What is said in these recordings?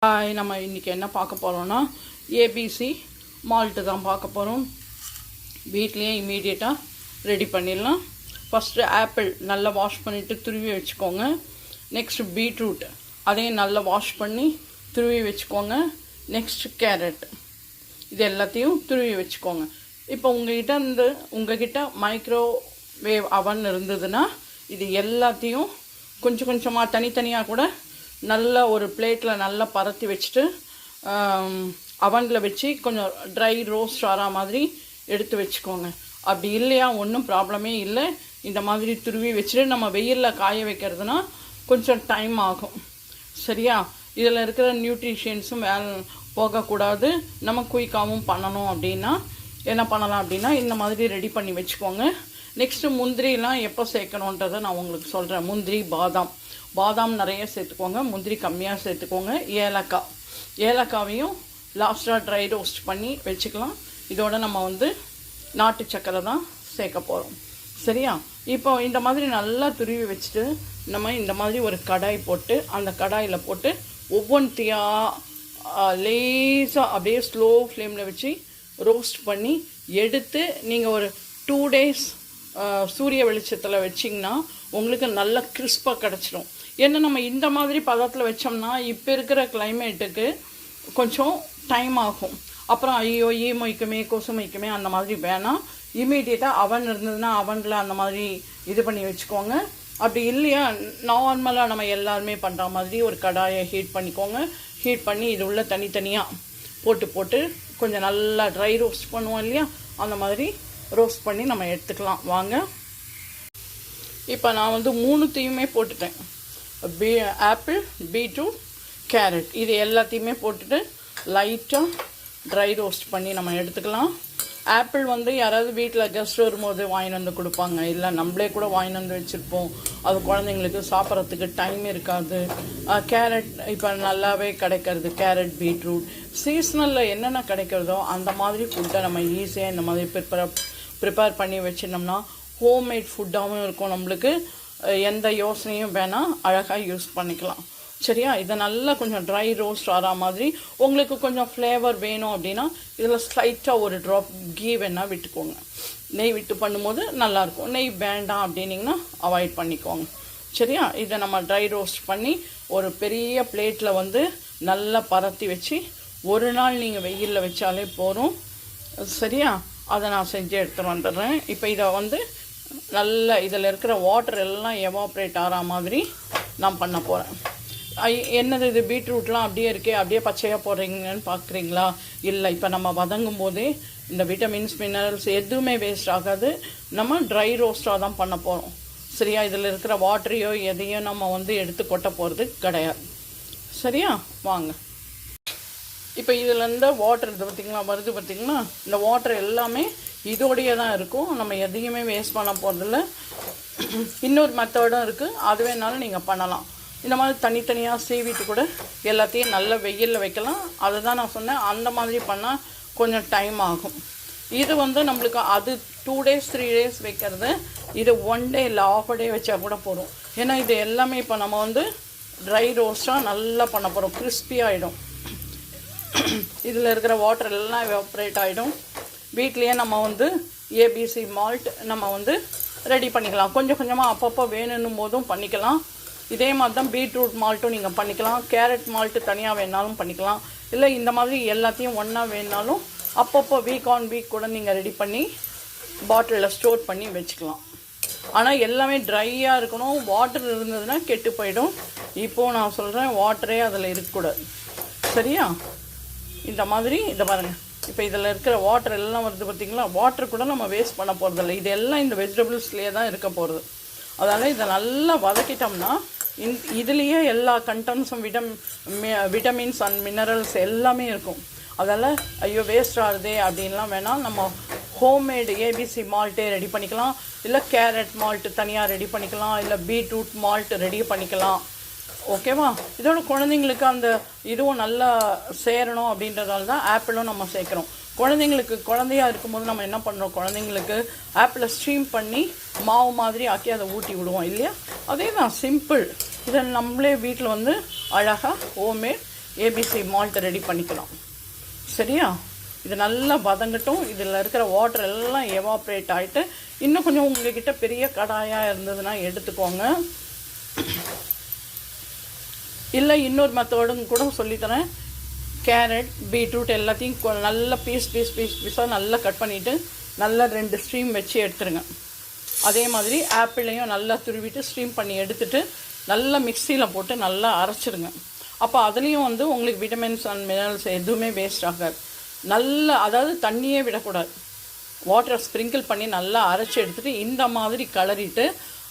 நம்ம இன்றைக்கி என்ன பார்க்க போகிறோன்னா ஏபிசி மால்ட்டு தான் பார்க்க போகிறோம். வீட்லேயே இமீடியட்டாக ரெடி பண்ணிடலாம். ஃபஸ்ட்டு ஆப்பிள் நல்லா வாஷ் பண்ணிவிட்டு துருவி வச்சுக்கோங்க. நெக்ஸ்ட்டு பீட்ரூட் அதையும் நல்லா வாஷ் பண்ணி துருவி வச்சுக்கோங்க. நெக்ஸ்ட்டு கேரட் இது எல்லாத்தையும் துருவி வச்சுக்கோங்க. இப்போ உங்ககிட்ட மைக்ரோவேவ் அவன் இருந்ததுன்னா இது எல்லாத்தையும் கொஞ்சம் கொஞ்சமாக தனித்தனியாக கூட நல்ல ஒரு பிளேட்டில் நல்லா பரத்தி வச்சுட்டு அவனில் வச்சு கொஞ்சம் ட்ரை ரோஸ்ட் ஆகிற மாதிரி எடுத்து வச்சுக்கோங்க. அப்படி இல்லையா ஒன்றும் ப்ராப்ளமே இல்லை. இந்த மாதிரி துருவி வச்சுட்டு நம்ம வெயிலில் காய வைக்கிறதுனா கொஞ்சம் டைம் ஆகும். சரியா? இதில் இருக்கிற நியூட்ரிஷன்ஸும் போகக்கூடாது. நம்ம குயிக்காகவும் பண்ணணும் அப்படின்னா என்ன பண்ணலாம் அப்படின்னா இந்த மாதிரி ரெடி பண்ணி வச்சுக்கோங்க. நெக்ஸ்ட்டு முந்திரிலாம் எப்போ சேர்க்கணுன்றதை நான் உங்களுக்கு சொல்கிறேன். முந்திரி பாதாம் நிறைய சேர்த்துக்கோங்க. முந்திரி கம்மியாக சேர்த்துக்கோங்க. ஏலக்காவையும் லாஸ்ட்டாக ட்ரை ரோஸ்ட் பண்ணி வச்சுக்கலாம். இதோட நம்ம நாட்டு சக்கரை தான் சேர்க்க போகிறோம். சரியா? இப்போ இந்த மாதிரி நல்லா துருவி வச்சுட்டு நம்ம இந்த மாதிரி ஒரு கடாய் போட்டு அந்த கடாயில் போட்டு ஒவ்வொன்றையாக லேசாக அப்படியே ஸ்லோ ஃப்ளேமில் வச்சு ரோஸ்ட் பண்ணி எடுத்து நீங்கள் ஒரு 2 days சூரிய வெளிச்சத்தில் வச்சிங்கன்னா உங்களுக்கு நல்ல கிறிஸ்பாக கிடச்சிடும். ஏன்னா நம்ம இந்த மாதிரி பதத்தில் வச்சோம்னா இப்போ இருக்கிற கிளைமேட்டுக்கு கொஞ்சம் டைம் ஆகும். அப்புறம் ஐயோ மொய்க்குமே கொசு மொய்க்குமே அந்த மாதிரி வேணாம். இமீடியட்டாக அவன் இருந்ததுன்னா அவனில் அந்த மாதிரி இது பண்ணி வச்சுக்கோங்க. அப்படி இல்லையா நார்மலாக நம்ம எல்லாருமே பண்ணுற மாதிரி ஒரு கடாயை ஹீட் பண்ணிக்கோங்க. ஹீட் பண்ணி இது உள்ள தனித்தனியாக போட்டு கொஞ்சம் நல்லா ட்ரை ரோஸ்ட் பண்ணுவோம் இல்லையா, அந்த மாதிரி ரோஸ்ட் பண்ணி நம்ம எடுத்துக்கலாம். வாங்க, இப்போ நான் 3த்தையுமே போட்டுட்டேன். ஆப்பிள், பீட்ரூட், கேரட் இது எல்லாத்தையுமே போட்டுட்டு லைட்டாக ட்ரை ரோஸ்ட் பண்ணி நம்ம எடுத்துக்கலாம். ஆப்பிள் யாராவது வீட்டில் கெஸ்ட் வரும்போது வாங்கிட்டு வந்து கொடுப்பாங்க, இல்லை நம்மளே கூட வாங்கிட்டு வந்து வச்சுருப்போம். அது குழந்தைங்களுக்கு சாப்பிட்றதுக்கு டைம் இருக்காது. கேரட் இப்போ நல்லாவே கிடைக்கிறது. கேரட், பீட்ரூட் சீசனலில் என்னென்ன கிடைக்கிறதோ அந்த மாதிரி ஃபுட்டை நம்ம ஈஸியாக இந்த மாதிரி ப்ரிப்பேர் பண்ணி வச்சிருந்தோம்னா ஹோம்மேட் ஃபுட்டாகவும் இருக்கும். நம்மளுக்கு எந்த யோசனையும் வேணால் அழகாக யூஸ் பண்ணிக்கலாம். சரியா? இதை நல்லா கொஞ்சம் ட்ரை ரோஸ்ட் ஆகிற மாதிரி உங்களுக்கு கொஞ்சம் ஃப்ளேவர் வேணும் அப்படின்னா இதில் ஸ்லைட்டாக ஒரு ட்ராப் கீ வேணால் விட்டுக்கோங்க. நெய் விட்டு பண்ணும்போது நல்லாயிருக்கும். நெய் வேண்டாம் அப்படின்னிங்கன்னா அவாய்ட் பண்ணிக்கோங்க. சரியா? இதை நம்ம ட்ரை ரோஸ்ட் பண்ணி ஒரு பெரிய பிளேட்டில் நல்லா பரத்தி வச்சு ஒரு நாள் நீங்கள் வெயிலில் வச்சாலே போதும். சரியா? அதை நான் செஞ்சு எடுத்துகிட்டு வந்துடுறேன். இப்போ இதை நல்லா இதில் இருக்கிற வாட்டர் எல்லாம் எவாப்ரேட் ஆகிற மாதிரி நான் பண்ண போகிறேன். என்னது இது பீட்ரூட்லாம் அப்படியே இருக்கே, அப்படியே பச்சையாக போடுறீங்கன்னு பார்க்குறீங்களா? இல்லை, இப்போ நம்ம வதங்கும் போதே இந்த விட்டமின்ஸ் மினரல்ஸ் எதுவுமே வேஸ்ட் ஆகாது. நம்ம ட்ரை ரோஸ்ட்டாக தான் பண்ண போகிறோம். சரியா? இதில் இருக்கிற வாட்டரையோ எதையோ நம்ம எடுத்து கொட்ட போகிறது கிடையாது. சரியா? வாங்க, இப்போ இதில் இருந்த வாட்டர் இது பார்த்திங்களா இந்த வாட்டர் எல்லாமே இதோடையே தான் இருக்கும். நம்ம எதையுமே வேஸ்ட் பண்ண போகிறதில்ல. இன்னொரு மெத்தடும் இருக்குது, அது வேணாலும் நீங்கள் பண்ணலாம். இந்த மாதிரி தனித்தனியாக சீவிட்டு கூட எல்லாத்தையும் நல்ல வெயிலில் வைக்கலாம். அதை தான் நான் சொன்னேன். அந்த மாதிரி பண்ணால் கொஞ்சம் டைம் ஆகும். இது நம்மளுக்கு அது 2 days 3 days வைக்கிறது. இது 1 day இல்லை ½ day வச்சா கூட போதும். ஏன்னா இது எல்லாமே இப்போ நம்ம ட்ரை ரோஸ்ட்டாக நல்லா பண்ண போகிறோம். கிறிஸ்பியாகிடும். இதில் இருக்கிற வாட்டர் எல்லாம் எவாப்ரேட் ஆகிடும். வீட்லேயே நம்ம ஏபிசி மால்ட் நம்ம ரெடி பண்ணிக்கலாம். கொஞ்சம் கொஞ்சமாக அப்பப்போ வேணுன்னும் போதும் பண்ணிக்கலாம். இதே மாதிரி தான் பீட்ரூட் மால்ட்டும் நீங்கள் பண்ணிக்கலாம். கேரட் மால்ட்டு தனியாக வேணாலும் பண்ணிக்கலாம். இல்லை இந்த மாதிரி எல்லாத்தையும் ஒன்றா வேணாலும் அப்பப்போ வீக் ஆன் வீக் கூட நீங்கள் ரெடி பண்ணி பாட்டிலில் ஸ்டோர் பண்ணி வச்சுக்கலாம். ஆனால் எல்லாமே ட்ரையாக இருக்கணும். வாட்டர் இருந்ததுன்னா கெட்டு போயிடும். இப்போது நான் சொல்கிறேன், வாட்டரே அதில் இருக்கக்கூடாது. சரியா? இந்த மாதிரி இதை பாருங்கள். இப்போ இதில் இருக்கிற வாட்டர் எல்லாம் பார்த்திங்களா? வாட்டர் கூட நம்ம வேஸ்ட் பண்ண போகிறதில்ல. இது எல்லாம் இந்த வெஜிடபிள்ஸ்லேயே தான் இருக்க போகிறது. அதனால் இதை நல்லா வதக்கிட்டோம்னா இதுலேயே எல்லா கண்டென்ட்ஸும் விட்டமின்ஸ் அண்ட் மினரல்ஸ் எல்லாமே இருக்கும். அதனால் ஐயோ வேஸ்ட் ஆகுதே அப்படின்லாம் வேணாம். நம்ம ஹோம்மேடு ஏபிசி மால்ட்டே ரெடி பண்ணிக்கலாம். இல்லை கேரட் மால்ட்டு தனியாக ரெடி பண்ணிக்கலாம். இல்லை பீட்ரூட் மால்ட் ரெடி பண்ணிக்கலாம். ஓகேவா? இதோட குழந்தைங்களுக்கு அந்த இதுவும் நல்லா சேரணும் அப்படின்றதால தான் ஆப்பிளும் நம்ம சேர்க்குறோம். குழந்தையாக இருக்கும்போது நம்ம என்ன பண்ணுறோம், குழந்தைங்களுக்கு ஆப்பிளை ஸ்ட்ரீம் பண்ணி மாவு மாதிரி ஆக்கி அதை ஊட்டி விடுவோம் இல்லையா? அதே தான் சிம்பிள். இதை நம்மளே வீட்டில் அழகாக ஹோம்மேட் ஏபிசி மால்ட்டை ரெடி பண்ணிக்கலாம். சரியா? இது நல்லா வதங்கட்டும். இதில் இருக்கிற வாட்டர் எல்லாம் எவாப்ரேட் ஆகிட்டு இன்னும் கொஞ்சம் உங்கள்கிட்ட பெரிய கடாயாக இருந்ததுன்னா எடுத்துக்கோங்க. இல்லை இன்னொரு மெத்தடும் கூட சொல்லித்தரேன். கேரட், பீட்ரூட் எல்லாத்தையும் நல்லா பீஸாக நல்லா கட் பண்ணிவிட்டு நல்லா 2 ஸ்ட்ரீம் வச்சு எடுத்துருங்க. அதே மாதிரி ஆப்பிளையும் நல்லா துருவிட்டு ஸ்ட்ரீம் பண்ணி எடுத்துகிட்டு நல்லா மிக்சியில் போட்டு நல்லா அரைச்சிடுங்க. அப்போ அதுலேயும் வந்து உங்களுக்கு விட்டமின்ஸ் அண்ட் மினரல்ஸ் எதுவுமே வேஸ்ட் ஆகாது. நல்லா, அதாவது தண்ணியே விடக்கூடாது, வாட்டரை ஸ்ப்ரிங்கிள் பண்ணி நல்லா அரைச்சி எடுத்துகிட்டு இந்த மாதிரி கலரிட்டு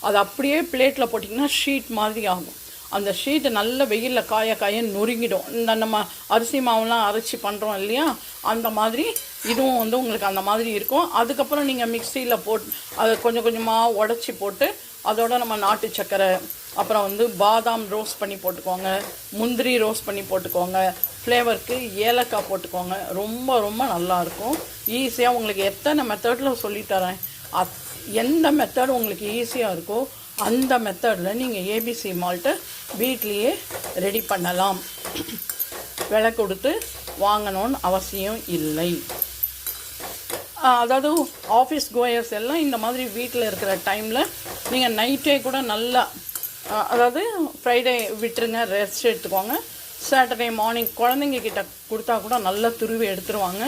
அது அப்படியே பிளேட்டில் போட்டிங்கன்னா ஷீட் மாதிரி ஆகும். அந்த ஷீட்டு நல்ல வெயிலில் காய நொறுங்கிடும். இந்த நம்ம அரிசி மாவுலாம் அரைச்சி பண்ணுறோம் இல்லையா, அந்த மாதிரி இதுவும் வந்து உங்களுக்கு அந்த மாதிரி இருக்கும். அதுக்கப்புறம் நீங்கள் மிக்சியில் போட்டு அதை கொஞ்சம் கொஞ்சமாக உடச்சி போட்டு அதோட நம்ம நாட்டு சக்கரை, அப்புறம் வந்து பாதாம் ரோஸ்ட் பண்ணி போட்டுக்கோங்க, முந்திரி ரோஸ்ட் பண்ணி போட்டுக்கோங்க, ஃப்ளேவருக்கு ஏலக்காய் போட்டுக்கோங்க. ரொம்ப ரொம்ப நல்லாயிருக்கும். ஈஸியாக உங்களுக்கு எத்தனை மெத்தடில் சொல்லித்தரேன். எந்த மெத்தட் உங்களுக்கு ஈஸியாக இருக்கோ அந்த மெத்தடில் நீங்கள் ஏபிசி மால்ட்டை வீட்லேயே ரெடி பண்ணலாம். விலை கொடுத்து வாங்கணும்னு அவசியம் இல்லை. அதாவது ஆஃபீஸ் கோயர்ஸ் எல்லாம் இந்த மாதிரி வீட்டில் இருக்கிற டைமில் நீங்கள் நைட்டே கூட நல்லா, அதாவது ஃப்ரைடே விட்டுருங்க, ரெஸ்ட் எடுத்துக்கோங்க. சாட்டர்டே மார்னிங் குழந்தைங்க கிட்ட கொடுத்தா கூட நல்லா துருவி எடுத்துருவாங்க.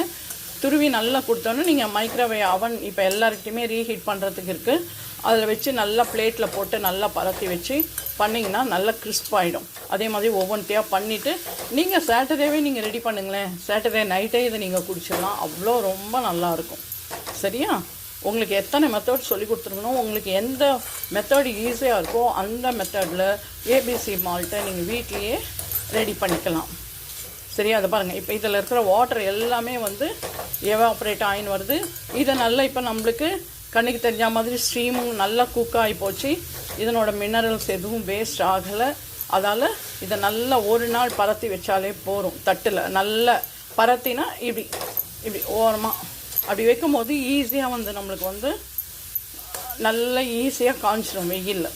துருவி நல்லா கொடுத்தோன்னே நீங்கள் மைக்ரோவேவ் அவன் இப்போ எல்லாருக்கிட்டையுமே ரீஹீட் பண்ணுறதுக்கு இருக்குது, அதில் வச்சு நல்லா பிளேட்டில் போட்டு நல்லா பரத்தி வச்சு பண்ணிங்கன்னா நல்லா கிறிஸ்ப் ஆகிடும். அதே மாதிரி ஒவ்வொன்றையாக பண்ணிவிட்டு நீங்கள் சாட்டர்டேவே நீங்கள் ரெடி பண்ணுங்களேன். சாட்டர்டே நைட்டே இதை நீங்கள் குடிச்சிடலாம். அவ்வளோ ரொம்ப நல்லாயிருக்கும். சரியா? உங்களுக்கு எத்தனை மெத்தட் சொல்லி கொடுத்துருக்கணும், உங்களுக்கு எந்த மெத்தட் ஈஸியாக இருக்கோ அந்த மெத்தடில் ஏபிசி மால்ட்டை நீங்கள் வீட்லேயே ரெடி பண்ணிக்கலாம். சரியா? அதை பாருங்கள். இப்போ இதில் இருக்கிற வாட்டர் எல்லாமே வந்து எவாப்ரேட் ஆகின்னு வருது. இதை நல்லா இப்போ நம்மளுக்கு கண்ணுக்கு தெரிஞ்ச மாதிரி ஸ்ட்ரீமும் நல்லா குக் ஆகி போச்சு. இதனோட மினரல்ஸ் எதுவும் வேஸ்ட் ஆகலை. அதால் இதை நல்லா ஒரு நாள் பரத்தி வச்சாலே போகும். தட்டில் நல்லா பரத்தினா இப்படி ஓரமாக அப்படி வைக்கும் போது ஈஸியாக வந்து நம்மளுக்கு வந்து நல்லா ஈஸியாக காஞ்சிடும் வெயிலில்.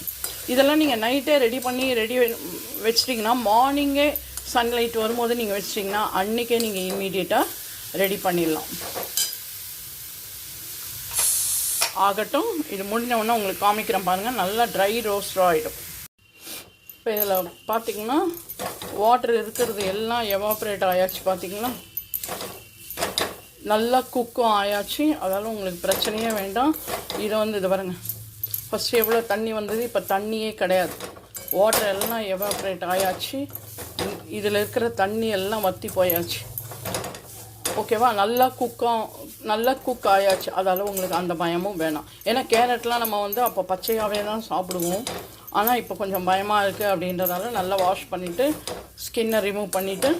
இதெல்லாம் நீங்கள் நைட்டே ரெடி பண்ணி வச்சிட்டிங்கன்னா மார்னிங்கே சன்லைட் வரும்போது நீங்கள் வச்சிட்டிங்கன்னா அன்றைக்கே நீங்கள் இம்மீடியட்டாக ரெடி பண்ணிடலாம். ஆகட்டும், இது முடிஞ்சவொன்னே உங்களுக்கு காமிக்கிறேன் பாருங்கள். நல்லா ட்ரை ரோஸ்டாக ஆகிடும். இப்போ இதில் பார்த்திங்கன்னா வாட்டர் இருக்கிறது எல்லாம் எவாப்ரேட் ஆயாச்சு. பார்த்திங்கன்னா நல்லா குக்கும் ஆயாச்சு. அதால் உங்களுக்கு பிரச்சனையே வேண்டாம். இதை வந்து இது பாருங்கள், ஃபஸ்ட்டு எவ்வளோ தண்ணி வந்தது, இப்போ தண்ணியே கிடையாது. வாட்டர் எல்லாம் எவாப்ரேட் ஆயாச்சு. இதில் இருக்கிற தண்ணி எல்லாம் வற்றி போயாச்சு. ஓகேவா? நல்லா குக் ஆயாச்சு. அதால் உங்களுக்கு அந்த பயமும் வேணாம். ஏன்னா கேரட்லாம் நம்ம வந்து அப்போ பச்சையாகவே தான் சாப்பிடுவோம். ஆனால் இப்போ கொஞ்சம் பயமாக இருக்குது அப்படின்றதால நல்லா வாஷ் பண்ணிவிட்டு ஸ்கின்னை ரிமூவ் பண்ணிவிட்டு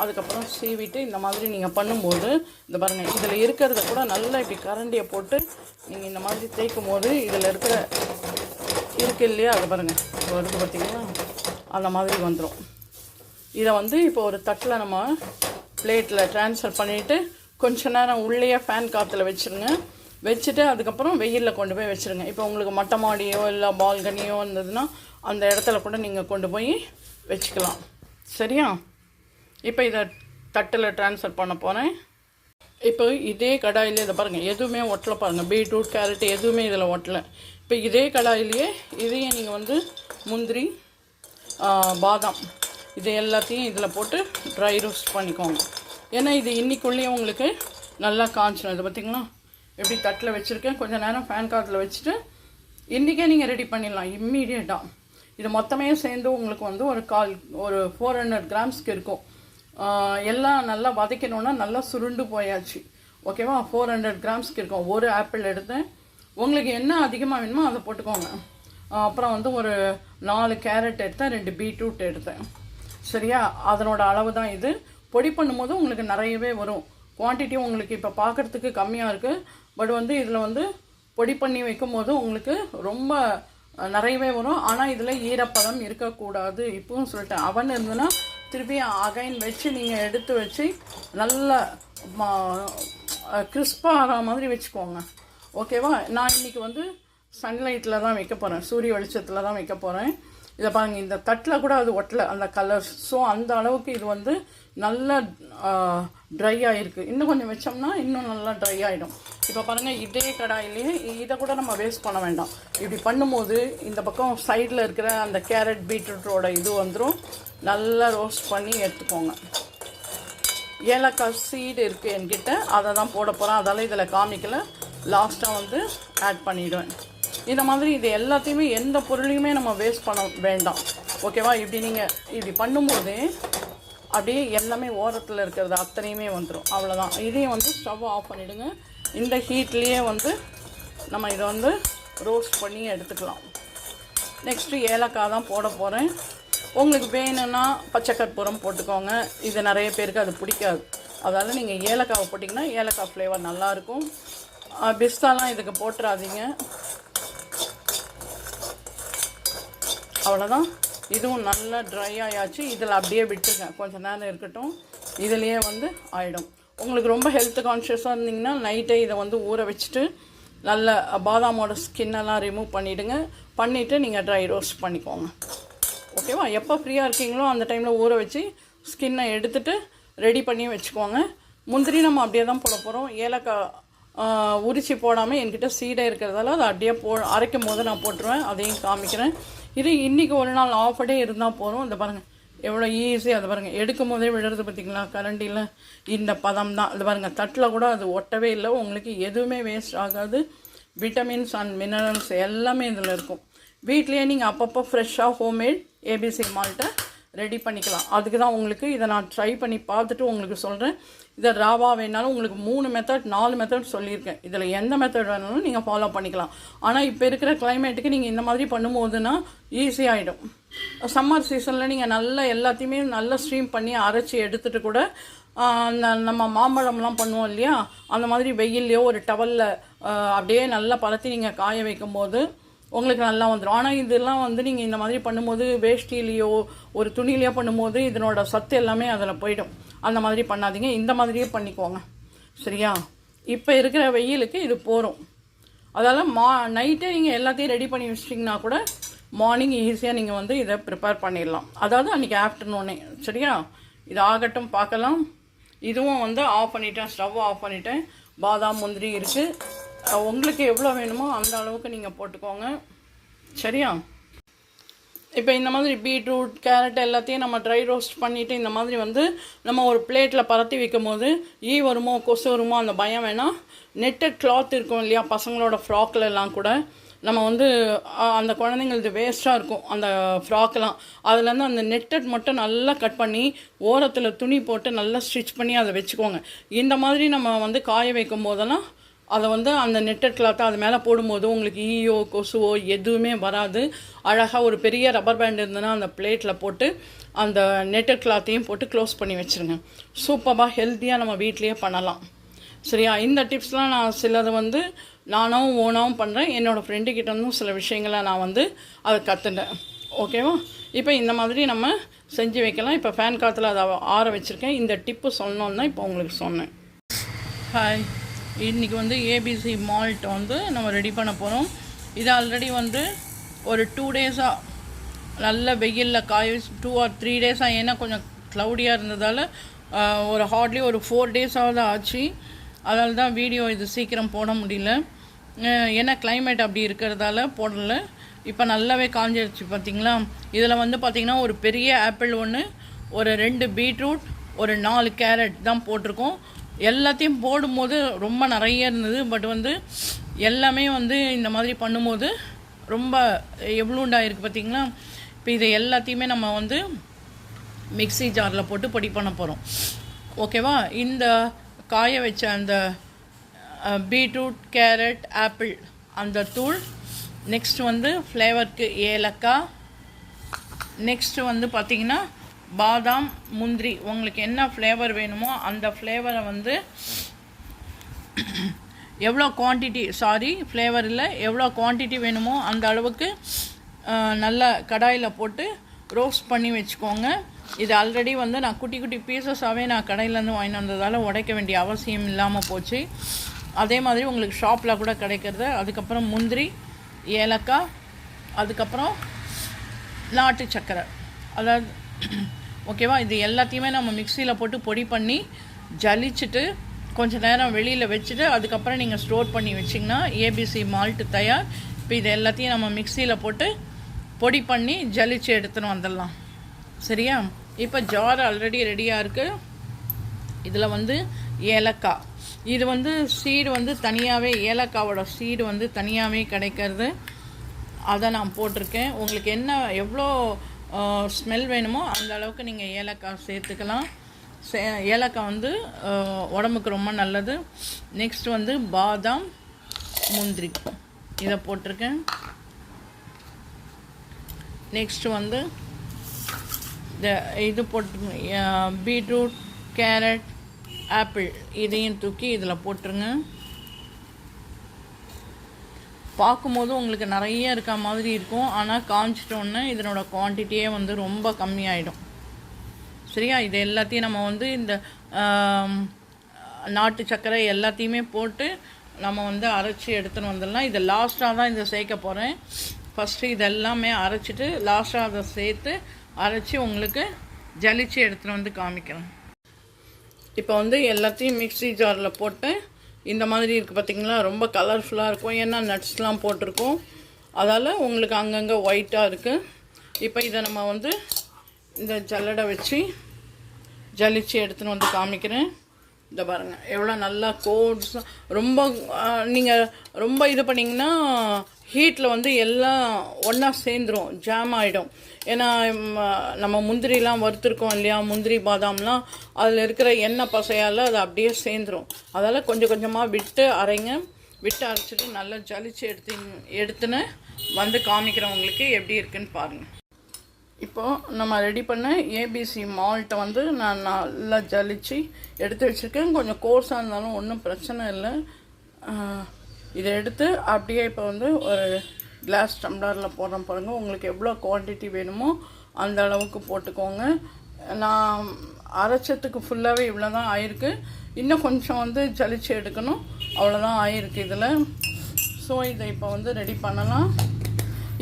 அதுக்கப்புறம் சீவிட்டு இந்த மாதிரி நீங்கள் பண்ணும்போது இந்த பாருங்கள், இதில் இருக்கிறத கூட நல்லா இப்படி கரண்டியை போட்டு நீங்கள் இந்த மாதிரி தேய்க்கும் போது இதில் இருக்கு இல்லையா, அதை பாருங்கள் வருது பார்த்திங்கன்னா, அந்த மாதிரி வந்துடும். இதை வந்து இப்போ ஒரு தட்டில் நம்ம பிளேட்டில் ட்ரான்ஸ்ஃபர் பண்ணிவிட்டு கொஞ்ச நேரம் உள்ளேயே ஃபேன் காற்றுல வச்சுருங்க. வச்சுட்டு அதுக்கப்புறம் வெயிலில் கொண்டு போய் வச்சுருங்க. இப்போ உங்களுக்கு மொட்டை மாடியோ இல்லை பால்கனியோ இருந்ததுன்னா அந்த இடத்துல கூட நீங்கள் கொண்டு போய் வச்சுக்கலாம். சரியா? இப்போ இதை தட்டில் ட்ரான்ஸ்ஃபர் பண்ண போகிறேன். இப்போ இதே கடாயிலே இதை பாருங்கள், எதுவுமே ஒட்டலை பாருங்கள். பீட்ரூட், கேரட் எதுவுமே இதில் ஒட்டலை. இப்போ இதே கடாயிலேயே இதையும் நீங்கள் வந்து முந்திரி, பாதாம் இது எல்லாத்தையும் இதில் போட்டு ட்ரை ரோஸ்ட் பண்ணிக்கோங்க. ஏன்னா இது இன்றைக்குள்ளேயும் உங்களுக்கு நல்லா காய்ச்சணும். இது பார்த்திங்களா எப்படி தட்டில் வச்சுருக்கேன். கொஞ்சம் நேரம் ஃபேன் காற்றுல வச்சுட்டு இன்றைக்கே நீங்கள் ரெடி பண்ணிடலாம் இம்மீடியட்டாக. இது மொத்தமே சேர்ந்து உங்களுக்கு வந்து ஒரு 400 கிராம்ஸ்க்கு இருக்கும். எல்லாம் நல்லா வதக்கணுன்னா நல்லா சுருண்டு போயாச்சு. ஓகேவா? 400 கிராம்ஸ்க்கு இருக்கும். ஒரு ஆப்பிள் எடுத்தேன். உங்களுக்கு என்ன அதிகமாக வேணுமோ அதை போட்டுக்கோங்க. அப்புறம் வந்து ஒரு 4 கேரட் எடுத்தேன், 2 பீட்ரூட் எடுத்தேன். சரியா? அதனோட அளவு தான் இது. பொடி பண்ணும்போது உங்களுக்கு நிறையவே வரும். குவான்டிட்டி உங்களுக்கு இப்போ பார்க்குறதுக்கு கம்மியாக இருக்குது. பட் வந்து இதில் வந்து பொடி பண்ணி வைக்கும் போது உங்களுக்கு ரொம்ப நிறையவே வரும். ஆனால் இதில் ஈரப்பதம் இருக்கக்கூடாது. இப்பவும் சொல்லிட்டேன், அவன் இருந்ததுன்னா திருப்பி அகைன் வச்சு நீங்கள் எடுத்து வச்சு நல்லா கிறிஸ்பாக ஆகிற மாதிரி வச்சுக்கோங்க. ஓகேவா? நான் இன்றைக்கி வந்து சன்லைட்டில் தான் வைக்க போகிறேன், சூரிய வெளிச்சத்தில் தான் வைக்க போகிறேன். இதை பாருங்கள், இந்த தட்டில் கூட அது ஒட்டலை அந்த கலர்ஸ். ஸோ அந்த அளவுக்கு இது வந்து நல்லா ட்ரை ஆகிருக்கு. இன்னும் கொஞ்சம் வச்சோம்னா இன்னும் நல்லா ட்ரை ஆகிடும். இப்போ பாருங்கள், இதே கடாயிலேயே இதை கூட நம்ம வேஸ்ட் பண்ண வேண்டாம். இப்படி பண்ணும்போது இந்த பக்கம் சைடில் இருக்கிற அந்த கேரட் பீட்ரூட்டோட இது வந்துடும். நல்லா ரோஸ்ட் பண்ணி எடுத்துக்கோங்க. ஏலக்காய் சீடு இருக்குது என்கிட்ட, அதை தான் போட போகிறேன். அதால் இதில் காமிக்கல, லாஸ்ட்டாக வந்து ஆட் பண்ணிவிடுவேன். இந்த மாதிரி இது எல்லாத்தையுமே எந்த பொருளையுமே நம்ம வேஸ்ட் பண்ண வேண்டாம். ஓகேவா? இப்படி நீங்கள் இப்படி பண்ணும்போது அப்படியே எல்லாமே ஓரத்தில் இருக்கிறது அத்தனையுமே வந்துடும். அவ்வளோதான். இதையும் வந்து ஸ்டவ் ஆஃப் பண்ணிவிடுங்க. இந்த ஹீட்லேயே வந்து நம்ம இதை வந்து ரோஸ்ட் பண்ணி எடுத்துக்கலாம். நெக்ஸ்ட்டு ஏலக்காய் தான் போட போகிறேன். உங்களுக்கு வேணும்னா பச்சை கற்பூரம் போட்டுக்கோங்க. இது நிறைய பேருக்கு அது பிடிக்காது. அதால் நீங்கள் ஏலக்காவை போட்டிங்கன்னா ஏலக்காய் ஃப்ளேவர் நல்லாயிருக்கும். பிஸ்தாலாம் இதுக்கு போட்டுறாதீங்க. அவ்வளோதான். இதுவும் நல்லா ட்ரை ஆயாச்சு. இதில் அப்படியே விட்டுருங்க, கொஞ்சம் நேரம் இருக்கட்டும். இதிலையே வந்து ஆகிடும். உங்களுக்கு ரொம்ப ஹெல்த் கான்ஷியஸாக இருந்தீங்கன்னா நைட்டே இதை வந்து ஊற வச்சுட்டு நல்ல பாதாமோட ஸ்கின்னெல்லாம் ரிமூவ் பண்ணிவிடுங்க. பண்ணிவிட்டு நீங்கள் ட்ரை ரோஸ்ட் பண்ணிக்கோங்க. ஓகேவா? எப்போ ஃப்ரீயாக இருக்கீங்களோ அந்த டைமில் ஊற வச்சு ஸ்கின்னை எடுத்துகிட்டு ரெடி பண்ணி வச்சுக்கோங்க. முந்திரி நம்ம அப்படியே தான் போட போகிறோம். ஏலக்காய் உரிச்சி போடாமல் என்கிட்ட சீடை இருக்கிறதால அதை அப்படியே அரைக்கும் போது நான் போட்டுருவேன். அதையும் காமிக்கிறேன். இது இன்றைக்கி ஒரு நாள் ஆஃப் டே இருந்தால் போகிறோம். இந்த பாருங்கள் எவ்வளோ ஈஸியாக. அதை பாருங்கள், எடுக்கும் போதே விழுறது பார்த்திங்களா கரண்டியில். இந்த பதம் தான். இது பாருங்கள், தட்டில் கூட அது ஒட்டவே இல்லை. உங்களுக்கு எதுவுமே வேஸ்ட் ஆகாது. விட்டமின்ஸ் அண்ட் மினரல்ஸ் எல்லாமே இதில் இருக்கும். வீட்லேயே நீங்கள் அப்பப்போ ஃப்ரெஷ்ஷாக ஹோம்மேட் ஏபிசி மால்ட்டை ரெடி பண்ணிக்கலாம். அதுக்கு தான் உங்களுக்கு இதை நான் ட்ரை பண்ணி பார்த்துட்டு உங்களுக்கு சொல்கிறேன். இதை ராவா வேணாலும் உங்களுக்கு 3 மெத்தட் 4 மெத்தட் சொல்லியிருக்கேன். இதில் எந்த மெத்தட் வேணாலும் நீங்கள் ஃபாலோ பண்ணிக்கலாம். ஆனால் இப்போ இருக்கிற கிளைமேட்டுக்கு நீங்கள் இந்த மாதிரி பண்ணும்போதுன்னா ஈஸியாகிடும். சம்மர் சீசனில் நீங்கள் நல்லா எல்லாத்தையுமே நல்லா ஸ்ட்ரீம் பண்ணி அரைச்சி எடுத்துகிட்டு கூட நம்ம மாம்பழம்லாம் பண்ணுவோம் இல்லையா, அந்த மாதிரி வெயில்லையோ ஒரு டவலில் அப்படியே நல்லா பழத்தி நீங்கள் காய வைக்கும்போது உங்களுக்கு நல்லா வந்துடும். ஆனால் இதெல்லாம் வந்து நீங்கள் இந்த மாதிரி பண்ணும்போது வேஷ்டிலேயோ ஒரு துணிலையோ பண்ணும்போது இதனோட சத்து எல்லாமே அதில் போயிடும். அந்த மாதிரி பண்ணாதீங்க, இந்த மாதிரியே பண்ணிக்கோங்க. சரியா? இப்போ இருக்கிற வெயிலுக்கு இது போகும். அதால் நைட்டே நீங்கள் எல்லாத்தையும் ரெடி பண்ணி வச்சிட்டிங்கன்னா கூட மார்னிங் ஈஸியாக நீங்கள் வந்து இதை ப்ரிப்பேர் பண்ணிடலாம். அதாவது அன்றைக்கி ஆஃப்டர்நூனே. சரியா? இது ஆகட்டும், பார்க்கலாம். இதுவும் வந்து ஆஃப் பண்ணிட்டேன், ஸ்டவ் ஆஃப் பண்ணிட்டேன். பாதாம் முந்திரி இருக்குது. உங்களுக்கு எவ்வளோ வேணுமோ அந்த அளவுக்கு நீங்கள் போட்டுக்கோங்க. சரியா? இப்போ இந்த மாதிரி பீட்ரூட் கேரட் எல்லாத்தையும் நம்ம ட்ரை ரோஸ்ட் பண்ணிவிட்டு இந்த மாதிரி வந்து நம்ம ஒரு பிளேட்டில் பரத்தி வைக்கும் போது ஈ வருமோ கொசு வருமோ அந்த பயம் வேணாம். நெட்டட் கிளாத் இருக்கும் இல்லையா, பசங்களோட ஃப்ராக்லெல்லாம் கூட நம்ம வந்து அந்த குழந்தைங்களது வேஸ்ட்டாக இருக்கும் அந்த ஃப்ராக்கெலாம். அதுலேருந்து அந்த நெட்டட் மட்டும் நல்லா கட் பண்ணி ஓரத்தில் துணி போட்டு நல்லா ஸ்டிச் பண்ணி அதை வச்சுக்கோங்க. இந்த மாதிரி நம்ம வந்து காய வைக்கும் போதெல்லாம் அதை வந்து அந்த நெட்டட் கிளாத்தை அது மேலே போடும்போது உங்களுக்கு ஈயோ கொசுவோ எதுவுமே வராது. அழகாக ஒரு பெரிய ரப்பர் பேண்ட் இருந்ததுன்னா அந்த பிளேட்டில் போட்டு அந்த நெட்டட் கிளாத்தையும் போட்டு க்ளோஸ் பண்ணி வச்சுருங்க. சூப்பராக ஹெல்த்தியாக நம்ம வீட்லேயே பண்ணலாம். சரியா? இந்த டிப்ஸ்லாம் நான் சிலது வந்து நானும் ஓனாவும் பண்ணுறேன். என்னோடய ஃப்ரெண்டுக்கிட்டேருந்தும் சில விஷயங்களை நான் வந்து அதை கற்றுட்டேன். ஓகேவா? இப்போ இந்த மாதிரி நம்ம செஞ்சு வைக்கலாம். இப்போ ஃபேன் காற்றுல அதை ஆற வச்சுருக்கேன். இந்த டிப்பு சொன்னோன்னு தான் இப்போ உங்களுக்கு சொன்னேன். ஹாய், இன்றைக்கி வந்து ஏபிசி மால்ட் வந்து நம்ம ரெடி பண்ண போகிறோம். இது ஆல்ரெடி வந்து ஒரு 2 டேஸாக நல்ல வெயிலில் காய 2 or 3 டேஸாக, ஏன்னா கொஞ்சம் க்ளவுடியாக இருந்ததால் ஒரு ஹார்ட்லி ஒரு 4 டேஸாவது ஆச்சு. அதனால தான் வீடியோ இது சீக்கிரம் போட முடியல. ஏன்னா கிளைமேட் அப்படி இருக்கிறதால போடலை. இப்போ நல்லாவே காஞ்சிருச்சு பார்த்திங்களா. இதில் வந்து பார்த்திங்கன்னா ஒரு பெரிய ஆப்பிள் ஒன்று, ஒரு 2 பீட்ரூட், ஒரு 4 கேரட் தான் போட்டிருக்கோம். எல்லாத்தையும் போடும்போது ரொம்ப நிறைய இருந்தது. பட் வந்து எல்லாமே வந்து இந்த மாதிரி பண்ணும்போது ரொம்ப எவ்வளோண்டாயிருக்கு பார்த்திங்களா. இப்போ இதை எல்லாத்தையுமே நம்ம வந்து மிக்ஸி ஜாரில் போட்டு பொடி பண்ண போகிறோம். ஓகேவா? இந்த காய வச்ச அந்த பீட்ரூட் கேரட் ஆப்பிள் அந்த தூள், நெக்ஸ்ட் வந்து ஃப்ளேவருக்கு ஏலக்காய், நெக்ஸ்ட்டு வந்து பார்த்திங்கன்னா பாதாம் முந்திரி, உங்களுக்கு என்ன ஃப்ளேவர் வேணுமோ அந்த ஃப்ளேவரை வந்து எவ்வளோ குவான்டிட்டி ஃப்ளேவர் இல்லை எவ்வளோ குவான்டிட்டி வேணுமோ அந்த அளவுக்கு நல்லா கடாயில் போட்டு ரோஸ்ட் பண்ணி வச்சுக்கோங்க. இது ஆல்ரெடி வந்து நான் குட்டி குட்டி பீசஸாகவே நான் கடையிலேருந்து வாங்கி வந்ததால் உடைக்க வேண்டிய அவசியம் இல்லாமல் போச்சு. அதே மாதிரி உங்களுக்கு ஷாப்பில் கூட கிடைக்கிறது. அதுக்கப்புறம் முந்திரி, ஏலக்காய், அதுக்கப்புறம் நாட்டு சக்கரை, அதாவது ஓகேவா. இது எல்லாத்தையுமே நம்ம மிக்சியில் போட்டு பொடி பண்ணி ஜலிச்சுட்டு கொஞ்சம் நேரம் வெளியில் வச்சுட்டு அதுக்கப்புறம் நீங்கள் ஸ்டோர் பண்ணி வச்சிங்கன்னா ஏபிசி மால்ட்டு தயார். இப்போ இது எல்லாத்தையும் நம்ம மிக்சியில் போட்டு பொடி பண்ணி ஜலிச்சு எடுத்துன்னு வந்துடலாம். சரியா? இப்போ ஜார் ஆல்ரெடி ரெடியாக இருக்குது. இதில் வந்து ஏலக்காய், இது சீடு தனியாகவே, ஏலக்காவோட சீடு தனியாகவே கிடைக்கிறது. அதை நான் போட்டிருக்கேன். உங்களுக்கு என்ன எவ்வளோ ஸ்மெல் வேணுமோ அந்த அளவுக்கு நீங்கள் ஏலக்காய் சேர்த்துக்கலாம். ஏலக்காய் உடம்புக்கு ரொம்ப நல்லது. நெக்ஸ்ட் பாதாம், முந்திரி இதை போட்டிருக்கேன். நெக்ஸ்ட் இது போட்டு பீட்ரூட், கேரட், ஆப்பிள் இதையும் தூக்கி இதில் போட்டுருங்க. பார்க்கும்போது உங்களுக்கு நிறைய இருக்க மாதிரி இருக்கும், ஆனால் காஞ்சிட்டோன்னே இதனோட குவான்டிட்டியே ரொம்ப கம்மியாயிடும். சரியா? இது எல்லாத்தையும் நம்ம இந்த நாட்டு சர்க்கரை எல்லாத்தையுமே போட்டு நம்ம அரைச்சி எடுத்துன்னு வந்துடலாம். இதை லாஸ்ட்டாக தான் இதை சேர்க்க போகிறேன். ஃபஸ்ட்டு இதெல்லாமே அரைச்சிட்டு லாஸ்ட்டாக அதை சேர்த்து அரைச்சி உங்களுக்கு ஜலிச்சு எடுத்துன்னு காமிக்கிறேன். இப்போ எல்லாத்தையும் மிக்ஸி ஜாரில் போட்டு இந்த மாதிரி இருக்குது பார்த்திங்களா, ரொம்ப கலர்ஃபுல்லாக இருக்கும். ஏன்னா நட்ஸ்லாம் போட்டிருக்கோம், அதால் உங்களுக்கு அங்கங்கே ஒயிட்டாக இருக்குது. இப்போ இதை நம்ம இந்த ஜல்லடை வச்சு ஜலிச்சு எடுத்துன்னு காமிக்கிறேன். இந்த பாருங்கள் எவ்வளோ நல்லா கோட்ஸ். ரொம்ப நீங்கள் ரொம்ப இது பண்ணிங்கன்னா ஹீட்டில் எல்லாம் ஒன்றா சேர்ந்துடும், ஜாம் ஆகிடும். ஏன்னா நம்ம முந்திரிலாம் வறுத்துருக்கோம் இல்லையா, முந்திரி பாதாம்லாம், அதில் இருக்கிற எண்ணெய் பசையால் அது அப்படியே சேர்ந்துடும். அதால் கொஞ்சம் கொஞ்சமாக விட்டு அரைங்க. விட்டு அரைச்சிட்டு நல்லா ஜலிச்சு எடுத்துன்னு காமிக்கிறவங்களுக்கு எப்படி இருக்குன்னு பாருங்கள். இப்போது நம்ம ரெடி பண்ண ஏபிசி மால்ட்டை நான் நல்லா ஜலிச்சு எடுத்து வச்சுருக்கேன். கொஞ்சம் கோர்ஸாக இருந்தாலும் ஒன்றும் பிரச்சனை இல்லை. இதை எடுத்து அப்படியே இப்போ ஒரு கிளாஸ் டம்ளரில் போடுறோம் பாருங்கள். உங்களுக்கு எவ்வளோ குவான்டிட்டி வேணுமோ அந்த அளவுக்கு போட்டுக்கோங்க. நான் அரைச்சத்துக்கு ஃபுல்லாகவே இவ்வளோ தான் ஆயிருக்கு. இன்னும் கொஞ்சம் ஜலிச்சு எடுக்கணும், அவ்வளோதான் ஆயிருக்கு இதில். ஸோ இதை இப்போ ரெடி பண்ணலாம்.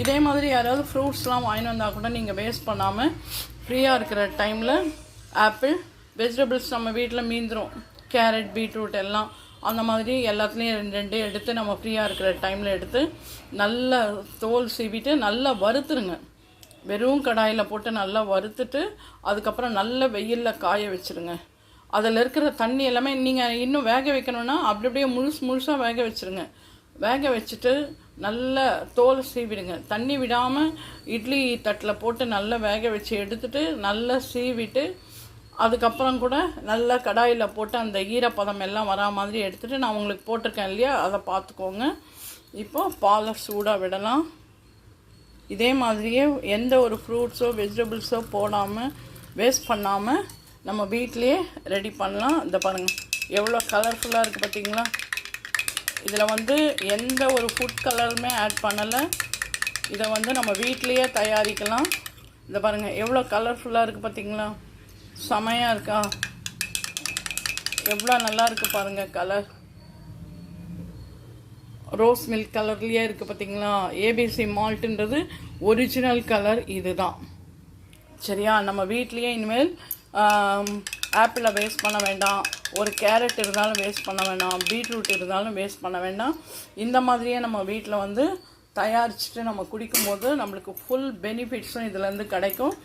இதே மாதிரி யாராவது ஃப்ரூட்ஸ்லாம் வாங்கிட்டு வந்தால் கூட நீங்கள் வேஸ்ட் பண்ணாமல் ஃப்ரீயாக இருக்கிற டைமில் ஆப்பிள், வெஜிடபிள்ஸ் நம்ம வீட்டில் மீந்துடும், கேரட், பீட்ரூட் எல்லாம், அந்த மாதிரி எல்லாத்துலேயும் 2 எடுத்து நம்ம ஃப்ரீயாக இருக்கிற டைமில் எடுத்து நல்லா தோல் சீவிட்டு நல்லா வறுத்துருங்க. வெறும் கடாயில் போட்டு நல்லா வறுத்துட்டு அதுக்கப்புறம் நல்ல வெயிலில் காய வச்சுருங்க. அதில் இருக்கிற தண்ணி எல்லாமே நீங்கள் இன்னும் வேக வைக்கணுன்னா அப்படி அப்படியே முழுசாக வேக வச்சுருங்க. வேக வச்சுட்டு நல்லா தோலை சீவிடுங்க. தண்ணி விடாமல் இட்லி தட்டில் போட்டு நல்லா வேக வச்சு எடுத்துட்டு நல்லா சீவிட்டு அதுக்கப்புறம் கூட நல்லா கடாயில் போட்டு அந்த ஈரப்பதம் எல்லாம் வரா மாதிரி எடுத்துகிட்டு நான் உங்களுக்கு போட்டிருக்கேன் இல்லையா, அதை பார்த்துக்கோங்க. இப்போது பாலை சூடாக விடலாம். இதே மாதிரியே எந்த ஒரு ஃப்ரூட்ஸோ வெஜிடபிள்ஸோ போடாமல் வேஸ்ட் பண்ணாமல் நம்ம வீட்டிலையே ரெடி பண்ணலாம். இந்த பாருங்கள் எவ்வளோ கலர்ஃபுல்லாக இருக்குது பார்த்தீங்களா. இதில் எந்த ஒரு ஃபுட் கலருமே ஆட் பண்ணலை. இதை நம்ம வீட்டிலையே தயாரிக்கலாம். இதை பாருங்கள் எவ்வளோ கலர்ஃபுல்லாக இருக்குது பார்த்தீங்களா, செமையாக இருக்கா, எவ்வளோ நல்லா இருக்குது பாருங்கள். கலர் ரோஸ் மில்க் கலர்லேயே இருக்குது பார்த்தீங்களா. ஏபிசி மால்ட்டுன்றது ஒரிஜினல் கலர் இது தான். சரியா? நம்ம வீட்லேயே இனிமேல் ஆப்பிளை வேஸ்ட் பண்ண வேண்டாம், ஒரு கேரட் இருந்தாலும் வேஸ்ட் பண்ண வேண்டாம், பீட்ரூட் இருந்தாலும் வேஸ்ட் பண்ண வேண்டாம். இந்த மாதிரியே நம்ம வீட்டில் தயாரிச்சுட்டு நம்ம குடிக்கும்போது நம்மளுக்கு ஃபுல் பெனிஃபிட்ஸும் இதுலேருந்து கிடைக்கும்.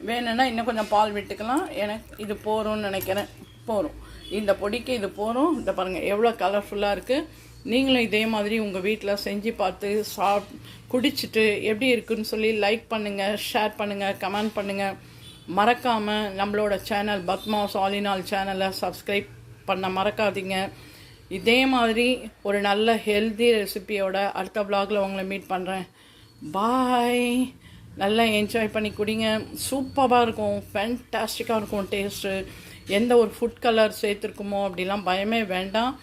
வேணும்னா இன்னும் கொஞ்சம் பால் விட்டுக்கலாம். எனக்கு இது போகிறோன்னு நினைக்கிறேன். போகிறோம், இந்த பொடிக்கு இது போகிறோம். இந்த பாருங்கள் எவ்வளோ கலர்ஃபுல்லாக இருக்குது. நீங்களும் இதே மாதிரி உங்கள் வீட்டில் செஞ்சு பார்த்து குடிச்சிட்டு எப்படி இருக்குன்னு சொல்லி லைக் பண்ணுங்கள், ஷேர் பண்ணுங்கள், கமெண்ட் பண்ணுங்கள். மறக்காமல் நம்மளோட channel Padma's all in all சேனலை சப்ஸ்கிரைப் பண்ண மறக்காதீங்க. இதே மாதிரி ஒரு நல்ல ஹெல்தி ரெசிபியோட அடுத்த vlogல உங்களை மீட் பண்ணுறேன். பாய். நல்லா என்ஜாய் பண்ணி குடிங்க. சூப்பராக இருக்கும், ஃபேன்டாஸ்டிக்காக இருக்கும் டேஸ்ட்டு. எந்த ஒரு ஃபுட் கலர் சேர்த்துருக்குமோ அப்படிலாம் பயமே வேண்டாம்.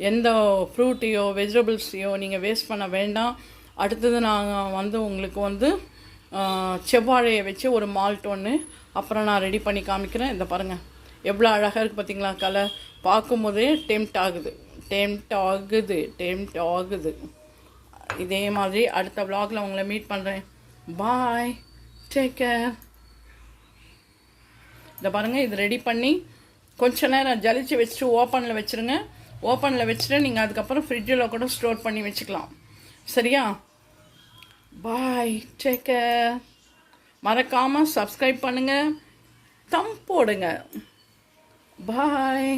எந்த ஃப்ரூட்டையோ வெஜிடபிள்ஸையோ நீங்கள் வேஸ்ட் பண்ண வேண்டாம். அடுத்தது நான் உங்களுக்கு செவ்வாழையை வச்சு ஒரு மால்ட் ஒன்று அப்புறம் நான் ரெடி பண்ணி காமிக்கிறேன். இந்த பாருங்கள் எவ்வளோ அழகாக இருக்குது பார்த்தீங்களா. கலர் பார்க்கும்போதே டெம்ட் ஆகுது. இதே மாதிரி அடுத்த vlogல உங்களை மீட் பண்ணுறேன். பாய். Take care. இதை பாருங்கள், இது ரெடி பண்ணி கொஞ்ச நேரம் ஜலிச்சு வச்சுட்டு ஓப்பனில் வச்சுருங்க. ஓப்பனில் வச்சுட்டு நீங்கள் அதுக்கப்புறம் ஃப்ரிட்ஜில் கூட ஸ்டோர் பண்ணி வச்சுக்கலாம். சரியா? பாய், டேக் கேர். மறக்காமல் சப்ஸ்கிரைப் பண்ணுங்கள், தம் போடுங்க. பாய்.